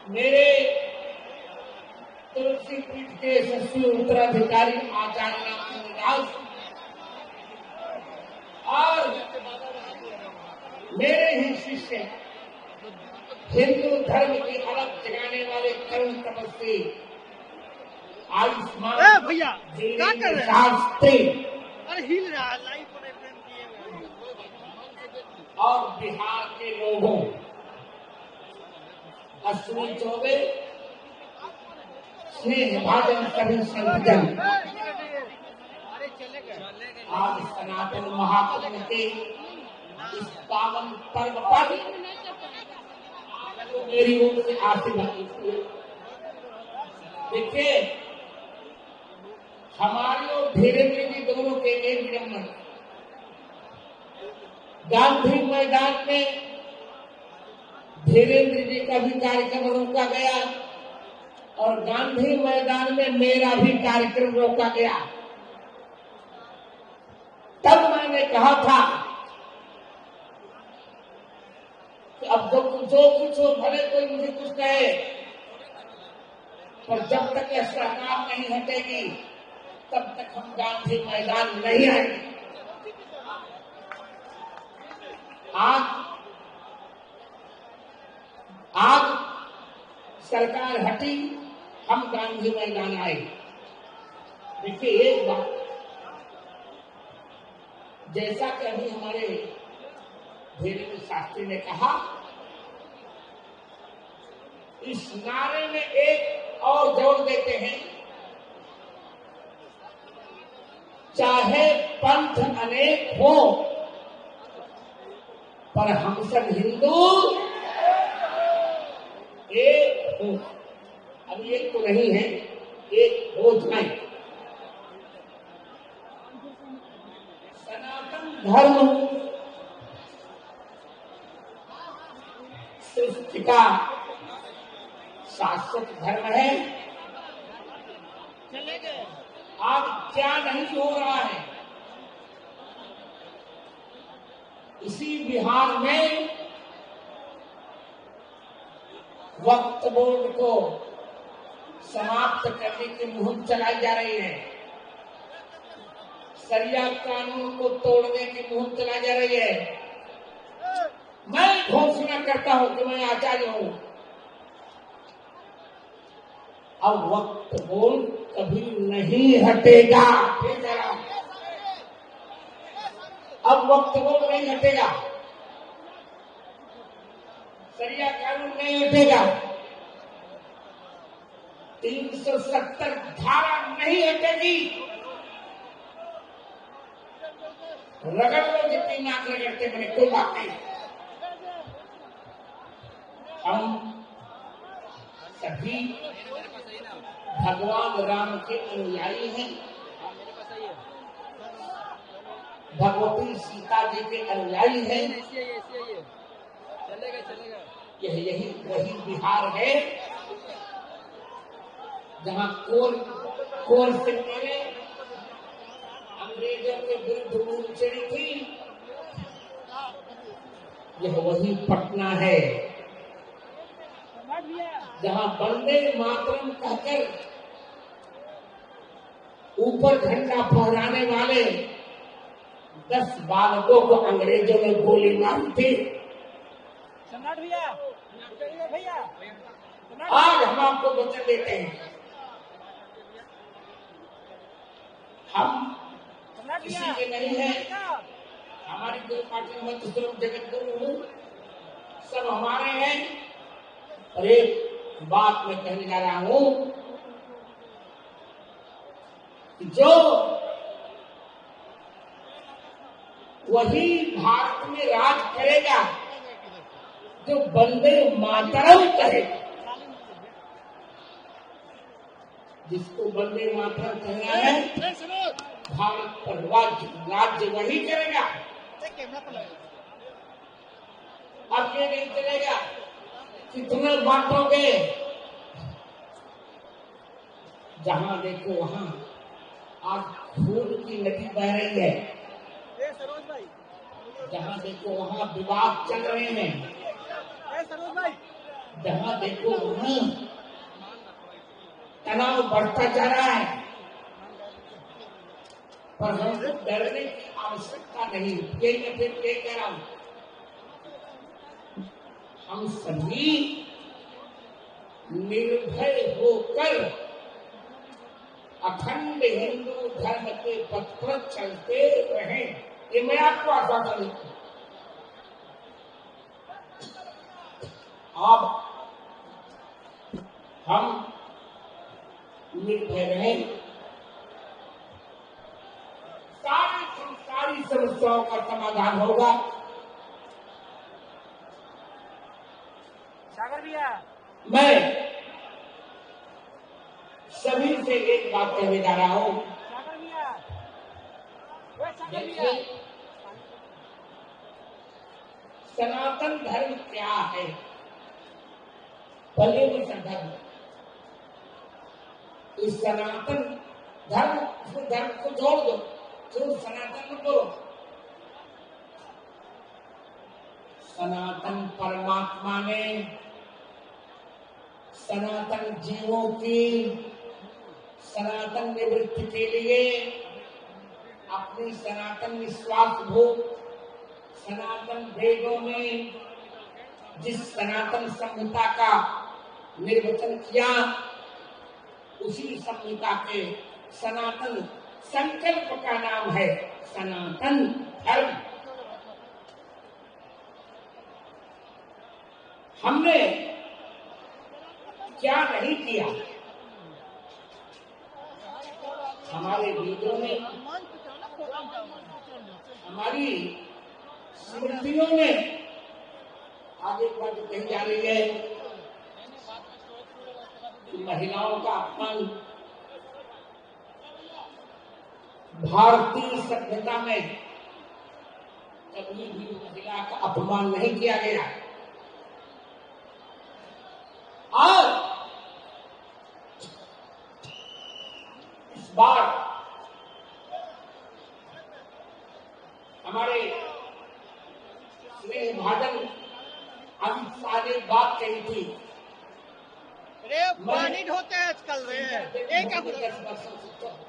मेरे तुलसी पीठ के यशस्वी उत्तराधिकारी आचार्य रामचंद्र दास और मेरे ही शिष्य हिंदू धर्म की अलग जगाने वाले तरुण तपस्वी आयुष्मान शास्त्री और बिहार के लोगों अश्विनी चौबे स्नेह भाजन सभी संतजन आज सनातन महाकुंभ के इस पावन पर्व पर मेरी ओर से आशीर्वाद देखिए, हमारे और धीरेन्द्र जी दोनों के एक विडंबन गांधी मैदान में धीरेन्द्र जी का भी कार्यक्रम रोका गया और गांधी मैदान में मेरा भी कार्यक्रम रोका गया। तब मैंने कहा था कि अब जो कुछ हो भले कोई मुझे कुछ कहे, पर जब तक यह सरकार नहीं हटेगी तब तक हम गांधी मैदान नहीं आएंगे। आज सरकार हटी, हम गांधी मैदान आए। देखिए एक बात, जैसा कि अभी हमारे धीरेन्द्र शास्त्री ने कहा, इस नारे में एक और जोड़ देते हैं, चाहे पंथ अनेक हो पर हम सब हिंदू एक हो। अब एक तो नहीं है, एक हो जाए। सनातन धर्म सृष्टि का शाश्वत धर्म है। आज क्या नहीं हो रहा है, इसी बिहार में वक्फ बोर्ड को समाप्त करने की मुहिम चलाई जा रही है, शरिया कानून को तोड़ने की मुहिम चलाई जा रही है। मैं घोषणा करता हूं कि मैं आचार्य हूं, अब वक्फ बोर्ड कभी नहीं हटेगा। अब वक्फ बोर्ड नहीं हटेगा, शरिया कानून नहीं हटेगा, 370 धारा नहीं हटेगी। रगड़ लो जितनी नाक रगड़ते, मैंने कोई बात नहीं। हम सभी भगवान राम के अनुयायी हैं, भगवती सीता जी के अनुयायी हैं। यही वही बिहार है जहाँ कोर से पहले अंग्रेजों के विरुद्ध मूल चढ़ी थी। यह वही पटना है जहाँ वंदे मातरम कहकर ऊपर झंडा फहराने वाले 10 बालकों को अंग्रेजों ने गोली मारी थी। आज हम आपको वचन देते हैं, हम किसी के नहीं है। हमारी दो पार्टी मत स्वरूप जगत गुरु सब हमारे हैं। और एक बात मैं कहने जा रहा हूं कि जो वही भारत में राज करेगा जो वंदे मातरम कहेगा। जिसको वंदे मातरम कहना है, भारत पर राज्य वही करेगा। अब ये नहीं चलेगा कितने बांटोगे, जहां देखो वहां आज खून की नदी बह रही है, जहां देखो वहां विवाद चल रहे हैं। जहां देखो वहां तनाव बढ़ता जा रहा है, पर हमको डरने की आवश्यकता नहीं। यही मैं फिर ये कह रहा हूं, हम सभी निर्भय होकर अखंड हिंदू धर्म के पथ पर चलते रहें, ये मैं आपको आश्वासन देता हूं। अब हम निर्भय रहें, सारी समस्याओं का समाधान होगा। सागर भैया, मैं सभी से एक बात कहने जा रहा हूं। देखिए, सनातन धर्म क्या है? भले वो धर्म, इस सनातन धर्म को जोड़ दो, जो सनातन को सनातन परमात्मा ने सनातन जीवों की सनातन निवृत्ति के लिए अपनी सनातन निश्वास भोग सनातन वेदों में जिस सनातन संहिता का निर्वचन किया, उसी संहिता के सनातन संकल्प का नाम है सनातन धर्म। हमने क्या नहीं किया? हमारे वेदों में, हमारी स्मृतियों में आगे एक बात कही जा रही है कि महिलाओं का अपमान भारतीय सभ्यता में कभी भी महिला का अपमान नहीं किया गया। और इस बार हमारे स्नेह भाजन अमित शाह ने बात कही थी, अरे पानी ढोते हैं आजकल रे,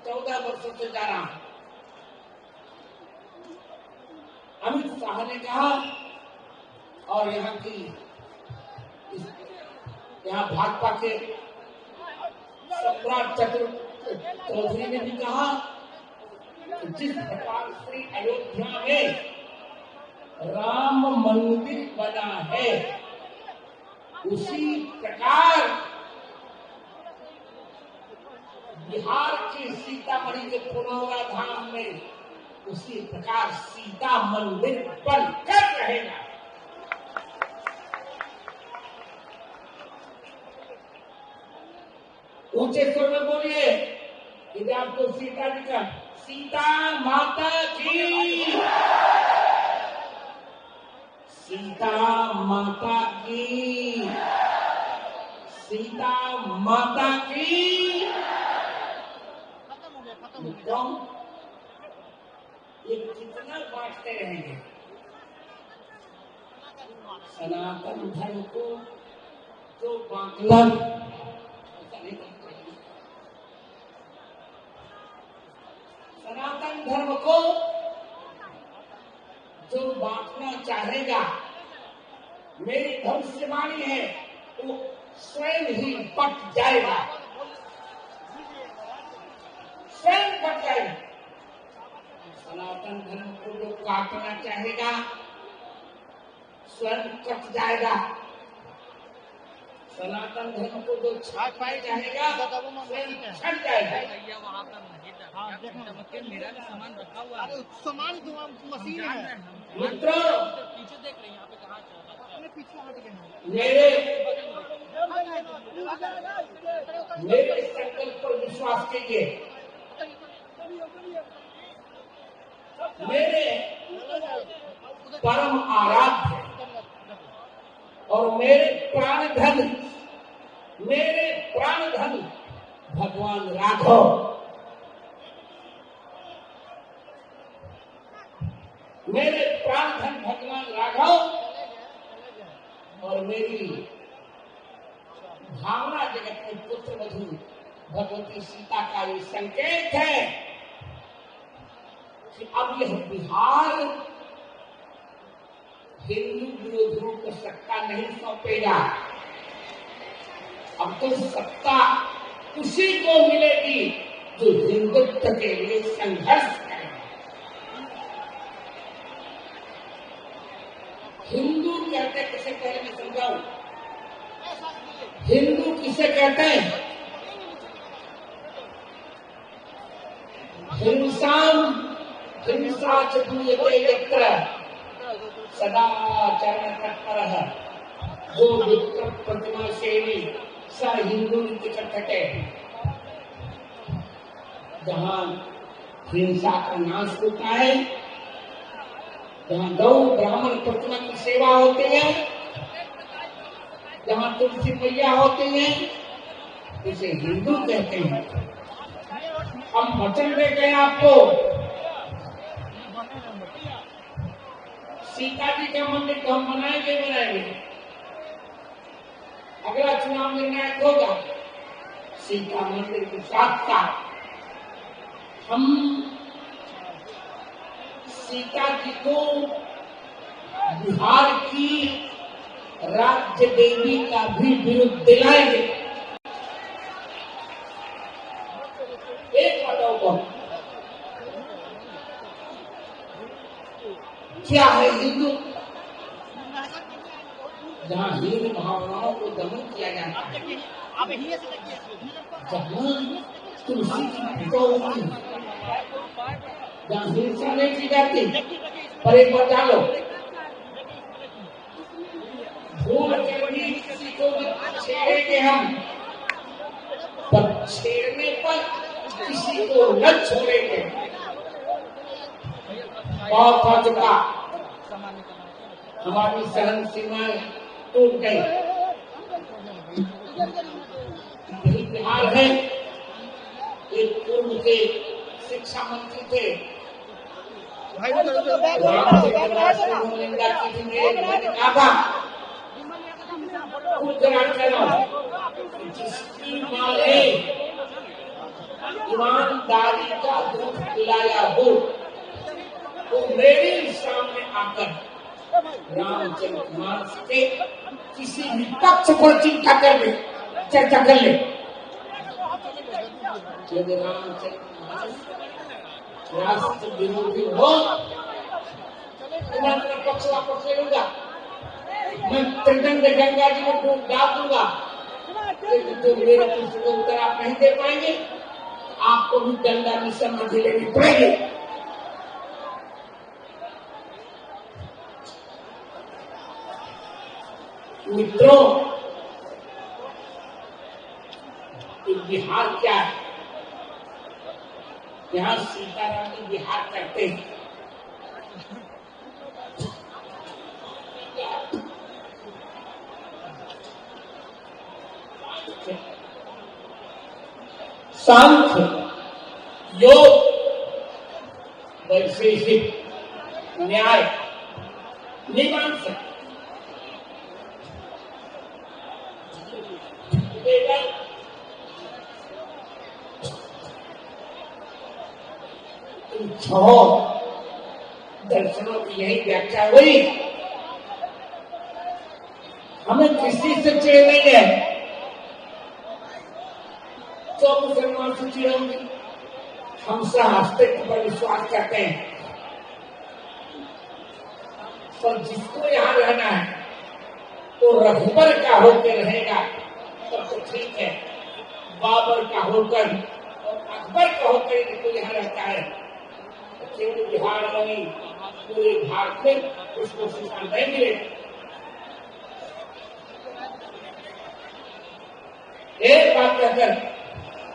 14 वर्षों से जा रहा हूं। अमित शाह ने कहा, और यहाँ भाजपा के सम्राट चौधरी ने भी कहा, जिस प्रकार से अयोध्या में राम मंदिर बना है, उसी प्रकार बिहार के सीतामढ़ी के पुनौरा धाम में उसी प्रकार सीता मंदिर बनकर रहेगा। ऊंचे स्वर में बोलिए, यदि आपको सीता जी का सीता माता की, सीता माता की, सीता माता की। मित्रों, ये कितना बांटते रहेंगे सनातन धर्म को, जो बांटना ऐसा नहीं करते। सनातन धर्म को जो बांटना चाहेगा, मेरी भविष्यवाणी है, वो स्वयं ही बट जाएगा, स्वयं बट जाएगा। सनातन धर्म को जो काटना चाहेगा, स्वयं कट जाएगा। सनातन धर्म को जो छापना चाहेगा, स्वयं छट जाएगा। मेरा भी सामान रखा हुआ है, सामान मशीन है। मित्रों, पीछे देख रहे हैं, यहाँ पे कहाँ पीछे हट गए। मेरे संकल्प पर विश्वास कीजिए। मेरे परम आराध्य और मेरे प्राण धन भगवान राघव, मेरे प्राण धन भगवान राघव और मेरी भावना जगत में पुत्र वधु भगवती सीता का ये संकेत है कि अब यह बिहार हिंदू विरोधियों को सत्ता नहीं सौंपेगा। अब तो सत्ता उसी को मिलेगी जो हिंदुत्व के लिए संघर्ष करेगा। हिंदू कहते किसे पहले मैं समझाऊं? हिंदू किसे कहते हैं? हिंसा चतुर्यते यत्र सदा चरण तत्परः जो विक्र प्रतिमा सेवी स हिंदू कथते। जहां हिंसा का नाश होता है, जहां गौ ब्राह्मण प्रतिमा की सेवा होती है, जहां तुलसी मैया होती है, इसे हिंदू कहते हैं। हम वचन देते हैं आपको, सीता जी का मंदिर तो हम बनाएंगे। अगला चुनाव निर्णायक होगा, सीता मंदिर के साथ साथ हम सीता जी को बिहार की राज्य देवी का भी बिरुद दिलाएंगे। एक बताओ कौन क्या है हिंदू? जहाँ हिंदू भावनाओं को दमन किया जाता है, जहाँ तुलसी की पूजा होती है, जहाँ हिंसा नहीं की जाती। पर एक बार डालो, भूल कर भी किसी को छेड़ेंगे हम, पर छेड़ने पर किसी को न छोड़ेंगे। बहुत हो चुका, हमारी सहन सीमाएं टूट गई। यही बिहार है। एक पूर्व के शिक्षा मंत्री थे, निंदा की थी, मैंने कहा था जिसकी माँ ने ईमानदारी का दूध पिलाया हो, वो मेरे सामने आकर रामचरितमानस के किसी भी पक्ष पर चिंता कर ले, चर्चा कर ले। यदि रामचरितमानस राष्ट्र विरोधी हो तो मैं अपना पक्ष वापस ले लूंगा, मैं त्रिदंड गंगा जी में डूब डाल दूंगा। लेकिन जो मेरे प्रश्न को उत्तर आप नहीं दे पाएंगे, आपको भी गंगा की समाधि लेनी पड़ेगी। मित्रों, बिहार क्या है? यहाँ सीताराम जी बिहार करते हैं। सांख्य, योग, वैशेषिक, न्याय, मीमांसा, इन छह दर्शनों की यही व्याख्या हुई। हमें किसी से चिड़ नहीं है, तो मुसलमान से चिड़ होंगे। हम सहअस्तित्व पर विश्वास करते हैं, पर जिसको यहाँ रहना है तो रघुबर का होकर रहेगा तब तो ठीक है। बाबर का होकर और अकबर का होकर यदि यहाँ रहता है तो केवल बिहार नहीं, पूरे भारत में उसको शिक्षा नहीं मिलेगी। एक बात कहकर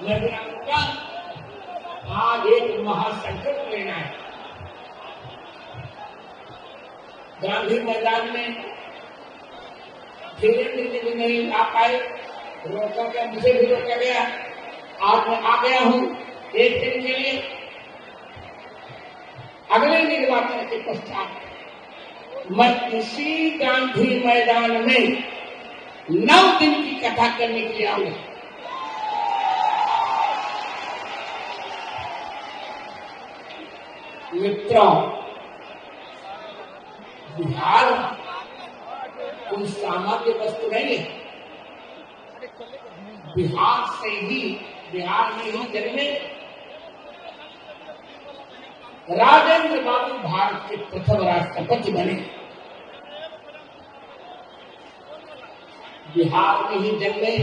मैं कहूँगा, आज एक महासंकल्प लेना है। गांधी मैदान में धीरे भी नहीं आ पाए, रोका गया, मुझे भी रोका गया। आज मैं आ गया हूं एक दिन के लिए। अगले निर्वाचन के पश्चात मैं इसी गांधी मैदान में 9 दिन की कथा करने के लिए आऊंगा। मित्रों, बिहार कोई सामान्य वस्तु नहीं है। बिहार में ही जन्मे राजेंद्र बाबू भारत के प्रथम राष्ट्रपति बने। बिहार में ही जन्मे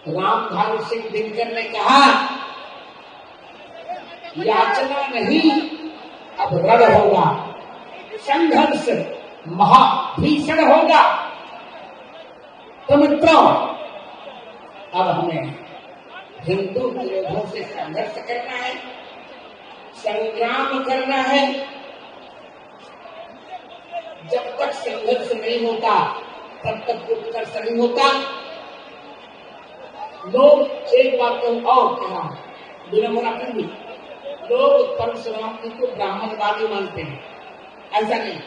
रामधारी सिंह दिनकर ने कहा, याचना नहीं अब रण होगा, संघर्ष महाभीषण होगा। तो मित्रों, अब हमें हिंदू विरोधों से संघर्ष करना है, संग्राम करना है। जब तक संघर्ष नहीं होता तब तक उत्कर्ष नहीं होता। लोग एक बात और कहा, विनम्र भी, लोग परशुराम जी को ब्राह्मणवादी मानते हैं। ऐसा नहीं,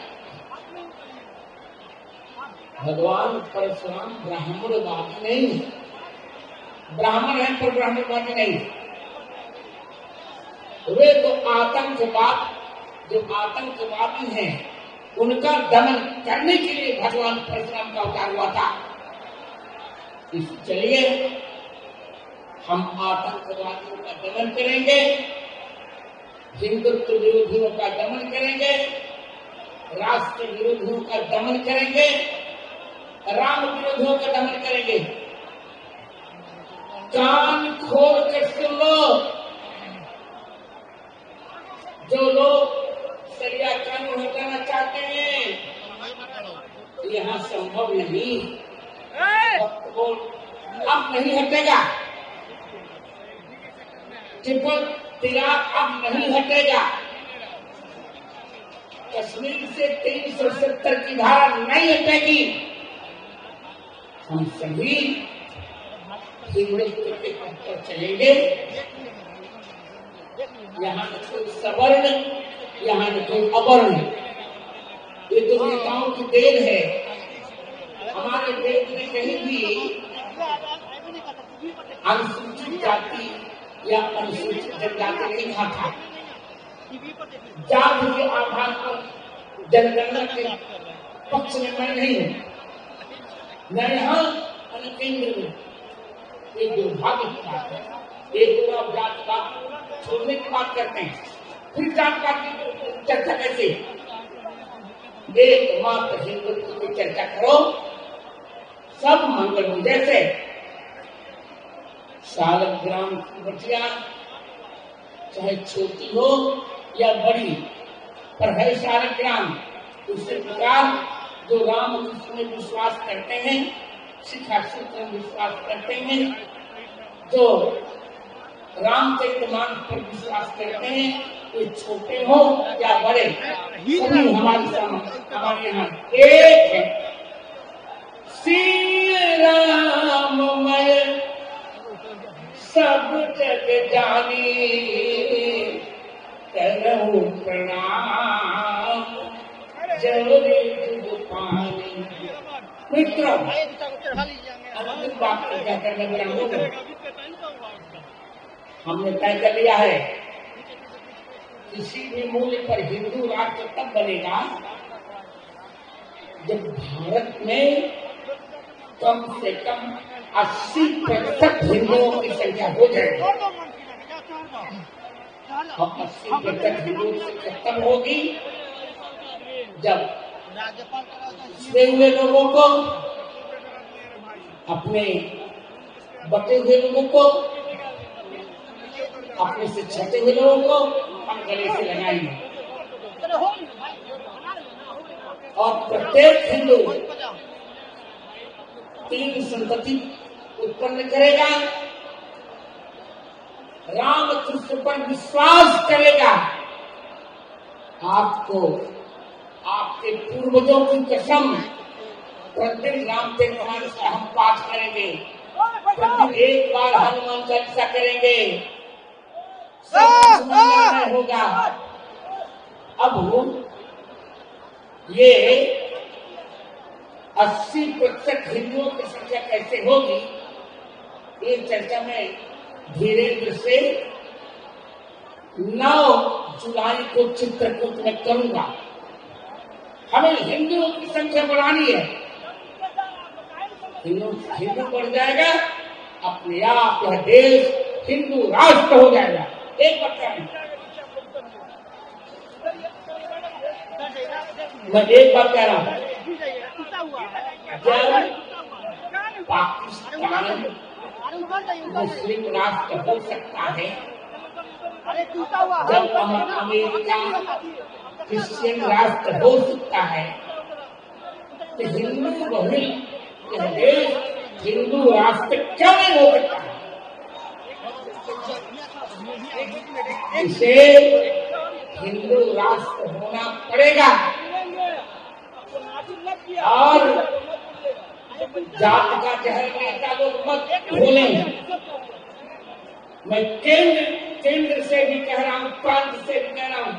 भगवान परशुराम ब्राह्मणवादी नहीं है। ब्राह्मण है पर ब्राह्मणवादी नहीं। वे तो जो आतंकवादी हैं, उनका दमन करने के लिए भगवान परशुराम का अवतार हुआ था। चलिए हम आतंकवादियों का दमन करेंगे, हिंदुत्व विरोधियों का दमन करेंगे, राष्ट्र विरोधियों का दमन करेंगे, राम विरोधियों का दमन करेंगे। कान खोल कर सुन लो, जो लोग सरिया कानून हटाना चाहते हैं, यहाँ संभव नहीं। अब नहीं हटेगा, ट्रिपल तलाक अब नहीं हटेगा, कश्मीर से 370 की धारा नहीं हटेगी। हम सभी हिंदुत्व के पथ पर चलेंगे। यहाँ न कोई सवर्ण, यहाँ न कोई अवर्ण। ये तो नेताओं की देन है। हमारे देश में कहीं भी अनुसूचित जाति या अनुसूचित जनजाति नहीं कहा था। जाति के आधार पर जनगणना के पक्ष में मैं नहीं हूँ, न यहाँ न केंद्र में। ये दुर्भाग्य की बात है। एक पूरा जातिवाद छोड़ने की बात करते हैं, फिर जातिवाद की चर्चा कैसे? एकमात्र हिंदुत्व की चर्चा करो, सब मंगल हो। जैसे सालग्राम की बटिया चाहे छोटी हो या बड़ी, पर है सालग्राम। उससे प्रकार जो राम कृष्ण में विश्वास करते हैं, शिक्षा सूत्र में विश्वास करते हैं, जो रामचरितमानस पर विश्वास करते हैं, ये छोटे हो या बड़े, सभी हमारे यहाँ एक है। श्री राममय सब जग जानी, करहु प्रणाम जवरे जुग पानी। मित्रों, अंतिम बात क्या करने वाला हमने तय कर लिया है। किसी भी मूल्य पर हिंदू राष्ट्र तब बनेगा जब भारत में कम से कम 80% हिंदुओं की संख्या हो जाएगी। और 80% हिंदुओं की संख्या तब होगी जब पिछड़े हुए लोगों को, अपने बटे हुए लोगों को, अपने से छटे हुए लोगों को हम गले से लगाएंगे। और प्रत्येक हिंदू 3 संतति उत्पन्न करेगा, राम कृष्ण पर विश्वास करेगा। आपको आपके पूर्वजों की कसम, प्रतिदिन रामचरितमानस का हम पाठ करेंगे, प्रतिदिन एक बार हनुमान चालीसा करेंगे, सब होगा। अब ये 80% हिंदुओं की संख्या कैसे होगी, ये चर्चा मैं धीरेन्द्र से 9 जुलाई को चित्रकूट में करूंगा। हमें हिंदुओं की संख्या बढ़ानी है। हिंदू बढ़ जाएगा, अपने आप यह देश हिंदू राष्ट्र हो जाएगा। एक बच्चा नहीं, मैं एक बात कह रहा हूं, जब पाकिस्तान मुस्लिम राष्ट्र हो सकता है, जब अमेरिका क्रिश्चियन राष्ट्र हो सकता है, तो हिंदू बहुल यह देश हिंदू राष्ट्र क्यों नहीं हो सकता है? इसे हिंदू राष्ट्र होना पड़ेगा। और जात का जहर नेता लोग मत भूलें। मैं केंद्र से भी कह रहा हूं, प्रांत से भी कह रहा हूं,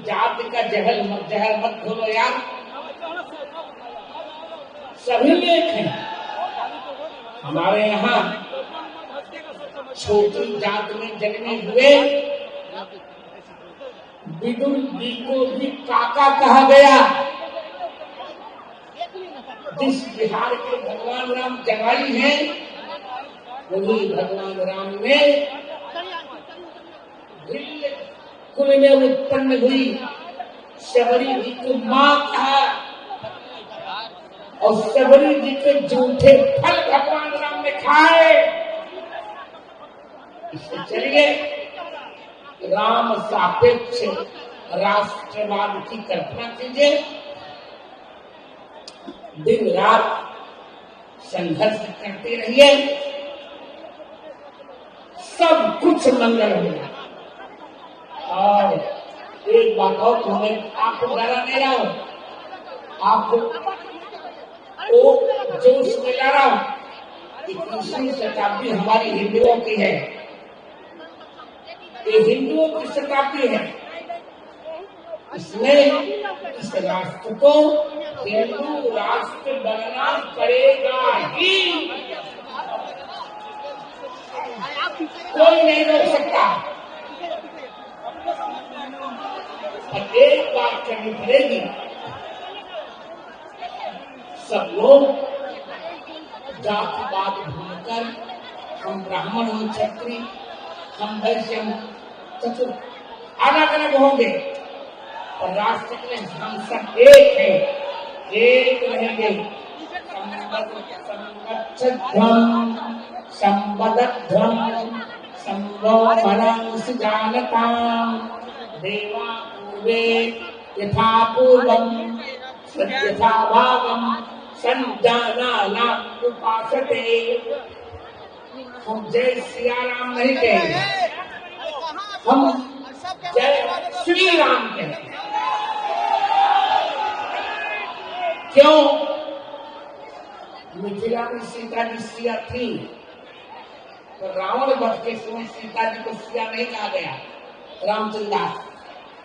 जात का जहर मत घोलो यार। सभी एक हैं। हमारे यहाँ छोटी जात में जन्मे हुए विदुर जी को भी काका कहा गया। जिस बिहार के भगवान राम जगाई हैं, वही भगवान राम ने भिल्ल कुल में उत्पन्न हुई शबरी जी को मां कहा, और शबरी जी के जूठे फल भगवान राम ने खाए। इससे चलिए राम सापेक्ष राष्ट्रवाद की कल्पना कीजिए, दिन रात संघर्ष करते रहिए, सब कुछ मंगल होगा। और एक बात और मैं आपको डरा नहीं रहा हूं, आपको वो जोश में ला रहा हूं। 21वीं शताब्दी हमारी हिंदुओं की है, ये हिंदुओं की शताब्दी है। इसमें इस राष्ट्र को हिंदू राष्ट्र बनना पड़ेगा ही, कोई नहीं रोक सकता। और एक बात करनी पड़ेगी, सब लोग जातिवाद भूलकर हम ब्राह्मण, हम क्षत्रिय, हम वैश्य, हम चतुर अलग अलग होंगे, और राष्ट्र के लिए हम सब एक हैं, एक रहेंगे। संबद्धम संवमनंस जानताम देवा पूर्वे यथा पूर्वम सत्यथा भावम संजाना उपासते। हम जय सिया राम नहीं कहेंगे, हम जय श्री राम कहेंगे। क्यों? मिथिला में सीता जी सिया थी, तो रावण वध के समय सीता जी को सिया नहीं कहा गया।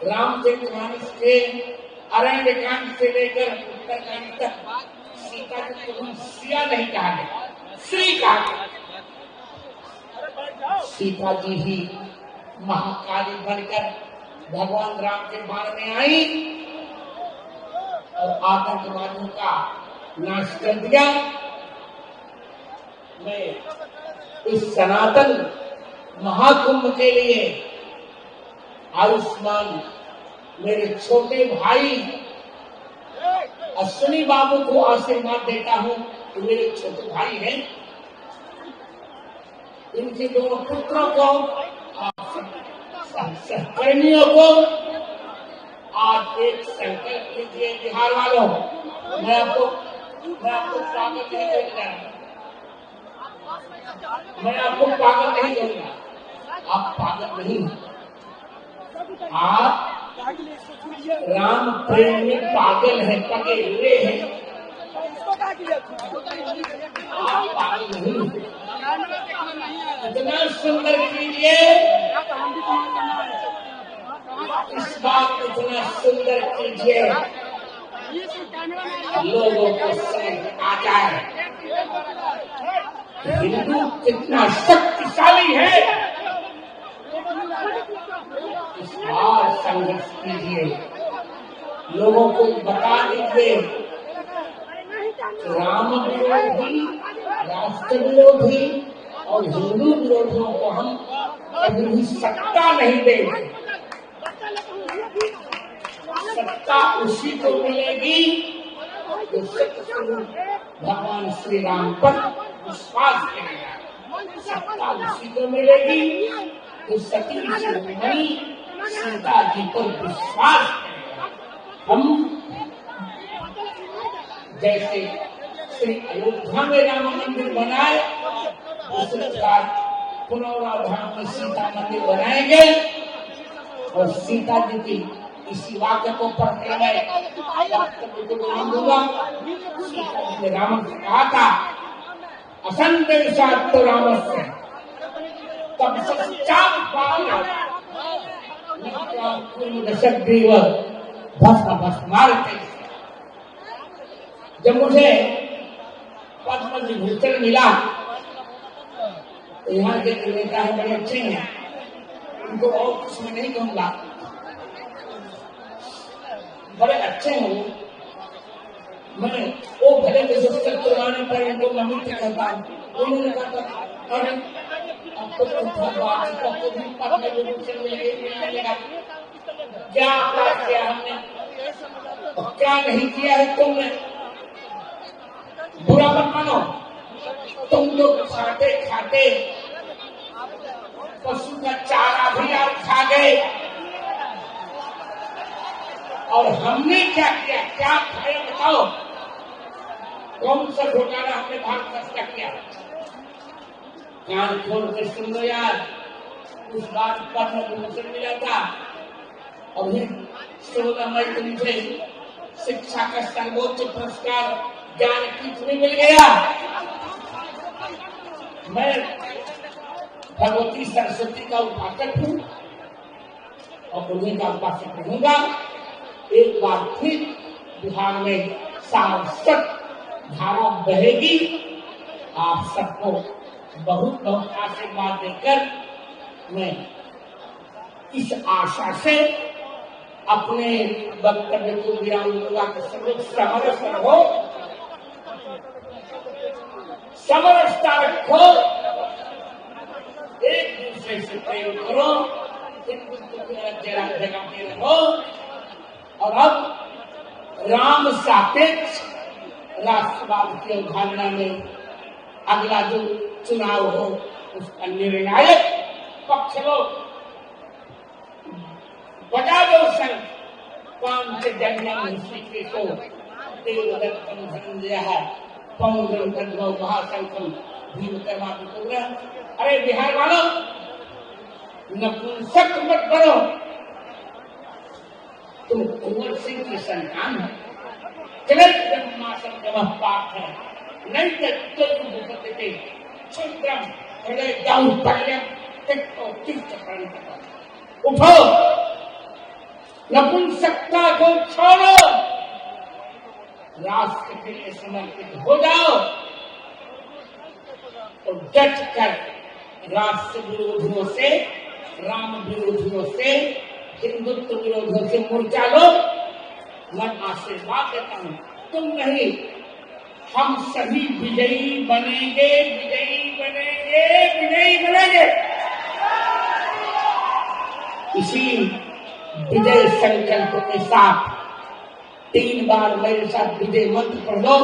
रामचरितमानस के अरण्य कांड से लेकर उत्तरकांड तक सीता जी को सिया नहीं कहा गया, श्री कहा गया। सीता जी ही महाकाली बनकर भगवान राम के बाण में आई और आतंकवादियों का नाश कर दिया। मैं इस सनातन महाकुंभ के लिए आयुष्मान मेरे छोटे भाई अश्विनी बाबू को आशीर्वाद देता हूं कि मेरे छोटे भाई हैं, इनके दोनों पुत्रों को, सहकर्मियों को आज एक संकल्प कीजिए। बिहार वालों, मैं आपको पागल नहीं कहूंगा, मैं आपको पागल नहीं कहूंगा, आप पागल नहीं, आप राम प्रेम में पागल है, पगे हुए हैं, आप पागल नहीं। इतना सुंदर कीजिए, इस बात को इतना सुंदर कीजिए लोगों को समझ आ जाए हिंदू कितना शक्तिशाली है। इस बार संघर्ष कीजिए, लोगों को बता दीजिए राम विरोधी, राष्ट्र विरोधी और हिंदू विरोधियों को हम कभी भी सत्ता नहीं देंगे। सत्ता उसी को मिलेगी जो सत्यस्वरूप भगवान श्री राम पर विश्वास करेगा। सत्ता उसी को मिलेगी जो सती शिरोमणि सीता जी पर विश्वास करेगा। हम जैसे श्री अयोध्या में राम मंदिर बनाए, उसी प्रकार पुनौरा धाम में सीता मंदिर बनाएंगे। और सीता जी की इसी वाक्य को पढ़ते मैं वक्तव्य को नहीं दूंगा। सीता जी ने रावण से कहा था असंदेशात् तो रामस्य तब सच्चात पावना दशग्रीव भस्म भस्मार्थे। जब मुझे पद्म विभूषण मिला तो यहाँ के नेता है बड़े अच्छे हैं, उनको और कुछ में नहीं कहूंगा, बड़े अच्छे हैं। मैं वो भले पुराने पर इनको नमित कहता हूँ। उन्होंने कहा अरे अब तो भी पद्म विभूषण मिलने लगा, क्या अपराध किया हमने और क्या नहीं किया है तुमने। बुरा मत मानो, तुम लोग खाते खाते पशु का चारा भी आप खा गए और हमने क्या किया, क्या खाया बताओ। कौन सा घोटाला हमने भारत का किया। कान खोल के सुन लो यार, उस बात पर विभूषण मिला था। अभी 16 मई को मुझे शिक्षा का सर्वोच्च पुरस्कार ज्ञानपीठ में मिल गया। मैं भगवती सरस्वती का उपासक हूँ और उन्हीं का उपासक रहूंगा। एक बार फिर बिहार में सारस्वत धारा बहेगी। आप सबको बहुत बहुत आशीर्वाद देकर मैं इस आशा से अपने वक्तव्य को विराम दूंगा कि सब लोग समरस रहो, समरसता रखो, एक दूसरे से प्रेम करो, जगाते रहो। और अब राम सापेक्ष राष्ट्रवाद की अवधारणा में अगला जो चुनाव हो उसका निर्णायक पक्ष लो, बजा दो संघ पांचजन्यम ऋषिकेशो देवदत्तम धनंजयः पौंड्रम तद्भव महाशंखम भीमकर्मा विपुग्रह। अरे बिहार वालों, नपुंसक मत बनो, तुम कुंवर सिंह की संतान है। चलित ब्रह्मासम जमः पाठ है, नहीं तत्ते क्षुद्रम हृदय दौर्बल्यम त्यक्तो तीर्थप्रणतः। उठो, नपुंसकता को छोड़ो, राष्ट्र के लिए समर्पित हो जाओ और डट कर राष्ट्र विरोधियों से, राम विरोधियों से, हिंदुत्व विरोधियों से मोर्चा लो। मैं आशीर्वाद देता हूँ, तुम नहीं हम सभी विजयी बनेंगे, विजयी बनेंगे, विजयी बनेंगे। इसी विजय संकल्प के साथ 3 बार मेरे साथ विजय मंत्र पढ़ लो।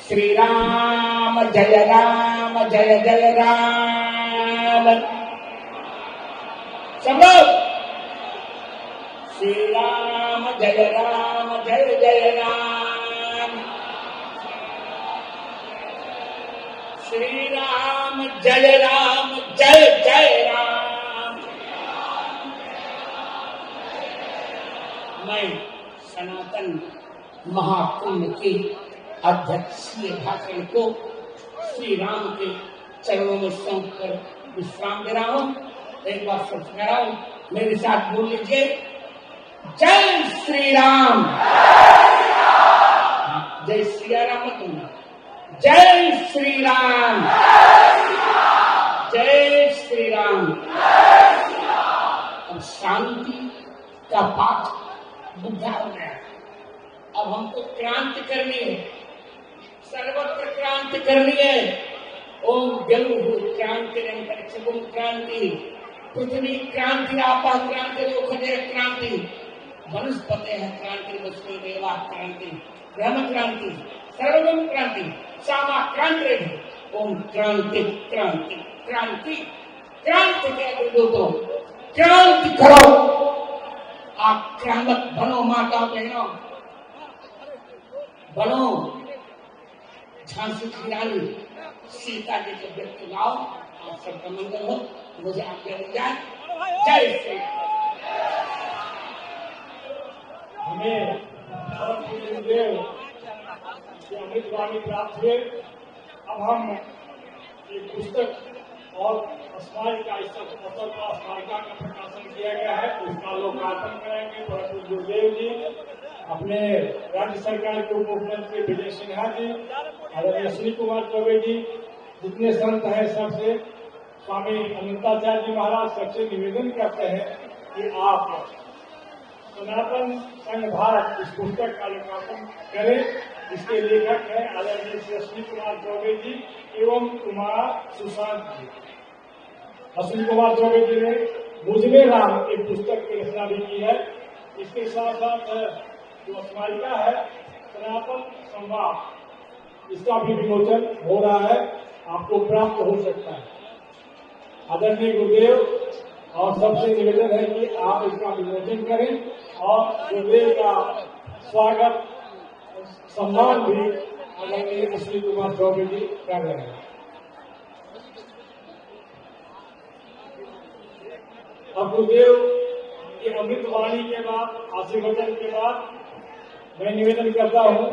श्री राम जय जय राम। सब लोग श्री राम जय जय राम। श्री राम जय जय राम। मैं सनातन महाकुंभ की अध्यक्षीय भाषण को श्री राम के चरणों में सौंप कर विश्राम दे रहा हूँ। एक बार सोच रहा हूँ, मेरे साथ बोल लीजिए, जय श्री राम। जय सिया राम मत बोलना, जय श्री राम, जय श्री राम। अब शांति का पाठ बुद्धा हो गया। अब हमको क्रांति करनी है, सर्वत्र क्रांति करनी है। ओम जलु क्रांति अंतरिक्षम क्रांति, पृथ्वी क्रांति, आपा क्रांति, लोकदेह क्रांति, वनस्पते है क्रांति, वसुदेवा क्रांति, ब्रह्म क्रांति, सर्वगम क्रांति, सामा क्रांति। ओम क्रांति क्रांति क्रांति क्रांति के अग्रदूतों, क्रांति करो, आक्रामक बनो, माता बहनों बनो, झांसी की रानी सीता जी के व्यक्ति लाओ, आप सबका मंगल हो। मुझे आज्ञा दी जाए। जय श्री हमें गुरुदेव की अमृत वाणी प्राप्त हुए। अब हम एक पुस्तक और स्मारिका, इस अवसर पर स्मारिका का प्रकाशन किया गया है, उसका लोकार्पण करेंगे परम गुरुदेव जी, अपने राज्य सरकार के उप मुख्यमंत्री विजय सिन्हा जी, आदरणीय अश्विनी कुमार चौबे जी, जितने संत हैं सबसे, स्वामी अनंताचार्य जी महाराज, सबसे निवेदन करते हैं कि आप सनातन संघ भारत इस पुस्तक का लोकार्पण करें। इसके लेखक हैं आदरणीय श्री अश्विनी कुमार चौबे जी एवं कुमार सुशांत जी। अश्विनी कुमार चौबे जी ने मुझमें राम एक पुस्तक की रचना भी की है। इसके साथ साथ जो स्मारिका है सनातन संवाद, इसका भी विमोचन हो रहा है, आपको प्राप्त हो सकता है। आदरणीय गुरुदेव और सबसे निवेदन है कि आप इसका विमोचन करें और गुरुदेव का स्वागत सम्मान भी आदरणीय अश्विनी कुमार चौबे जी कर रहे हैं। अब गुरुदेव की अमृत वाणी के बाद, आशीर्वचन के बाद मैं निवेदन करता हूं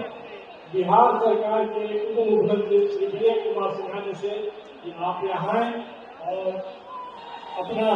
बिहार सरकार के उप मुख्यमंत्री श्री विजय कुमार सिन्हा जी से कि आप यहाँ आए और अपना